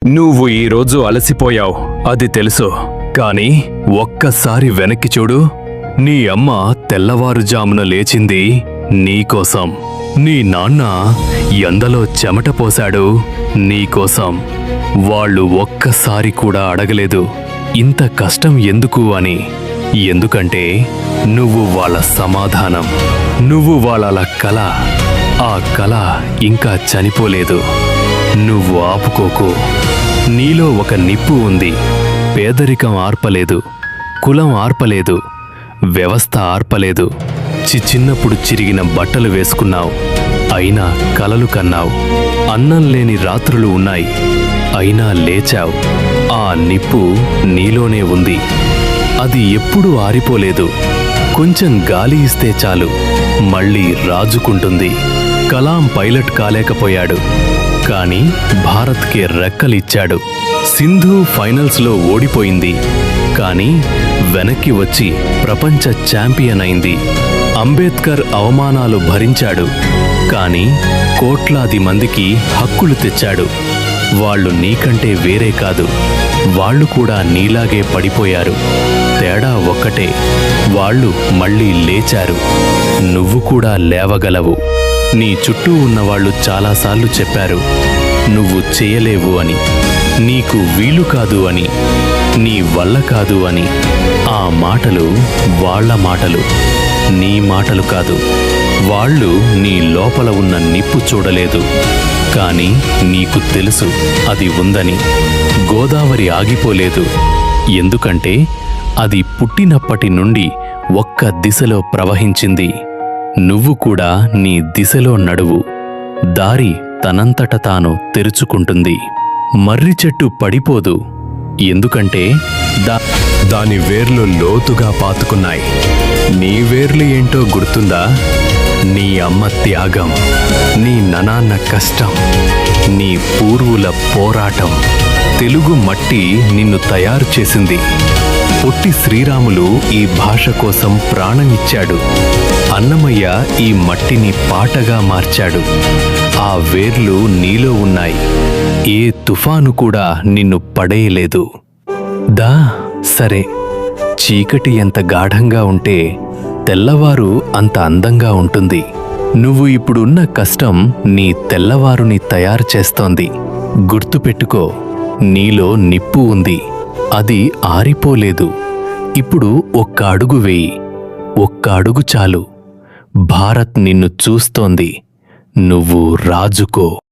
నువ్వు ఈరోజు అలసిపోయావు, అది తెలుసు. కాని ఒక్కసారి వెనక్కి చూడు. నీ అమ్మ తెల్లవారుజామున లేచింది నీకోసం. నీ నాన్న ఎండలో చెమట పోశాడు నీకోసం. వాళ్ళు ఒక్కసారి కూడా అడగలేదు ఇంత కష్టం ఎందుకు అని. ఎందుకంటే నువ్వు వాళ్ళ సమాధానం, నువ్వు వాళ్ళ కల. ఆ కల ఇంకా చనిపోలేదు. నువ్వు ఆపుకోకు. నీలో ఒక నిప్పు ఉంది. పేదరికం ఆర్పలేదు, కులం ఆర్పలేదు, వ్యవస్థ ఆర్పలేదు. చిన్నప్పుడు చిరిగిన బట్టలు వేసుకున్నావు, అయినా కలలు కన్నావు. అన్నం లేని రాత్రులు ఉన్నాయి, అయినా లేచావు. ఆ నిప్పు నీలోనే ఉంది. అది ఎప్పుడూ ఆరిపోలేదు. కొంచెం గాలి ఇస్తే చాలు మళ్ళీ రాజుకుంటుంది. కలాం పైలట్ కాలేకపోయాడు, కాని భారత్కే రెక్కలిచ్చాడు. సింధు ఫైనల్స్లో ఓడిపోయింది, కాని వెనక్కి వచ్చి ప్రపంచ ఛాంపియన్ అయింది. అంబేద్కర్ అవమానాలు భరించాడు, కాని కోట్లాది మందికి హక్కులు తెచ్చాడు. వాళ్ళు నీకంటే వేరే కాదు, వాళ్ళు కూడా నీలాగే పడిపోయారు. తేడా ఒక్కటే, వాళ్ళు మళ్ళీ లేచారు. నువ్వు కూడా లేవగలవు. నీ చుట్టూ ఉన్నవాళ్లు చాలాసార్లు చెప్పారు నువ్వు చేయలేవు అని, నీకు వీలు కాదు అని, నీ వల్ల కాదు అని. ఆ మాటలు వాళ్ళ మాటలు, నీ మాటలు కాదు. వాళ్ళు నీ లోపల ఉన్న నిప్పు చూడలేదు, కాని నీకు తెలుసు అది ఉందని. గోదావరి ఆగిపోలేదు, ఎందుకంటే అది పుట్టినప్పటి నుండి ఒక్క దిశలో ప్రవహించింది. నువ్వు కూడా నీ దిశలో నడువు. దారి తనంతట తాను తెరుచుకుంటుంది. మర్రి చెట్టు పడిపోదు, ఎందుకంటే దాని వేర్లు లోతుగా పాతుకున్నాయి. నీ వేర్లు ఏంటో గుర్తుందా? నీ అమ్మ త్యాగం, నీ నాన్న కష్టం, నీ పూర్వుల పోరాటం. తెలుగు మట్టి నిన్ను తయారు చేసింది. పొట్టి శ్రీరాములు ఈ భాష కోసం ప్రాణమిచ్చాడు. అన్నమయ్య ఈ మట్టిని పాటగా మార్చాడు. ఆ వేర్లు నీలో ఉన్నాయి. ఏ తుఫాను కూడా నిన్ను పడేయలేదు. దా సరే, చీకటి ఎంత గాఢంగా ఉంటే తెల్లవారు అంత అందంగా ఉంటుంది. నువ్వు ఇప్పుడున్న కష్టం నీ తెల్లవారుని తయారు చేస్తోంది. గుర్తుపెట్టుకో, నీలో నిప్పు ఉంది, అది ఆరిపోలేదు. ఇప్పుడు ఒక్క అడుగు వేయి, ఒక్క అడుగు చాలు. భారత్ నిన్ను చూస్తోంది. నువ్వు రాజుకో.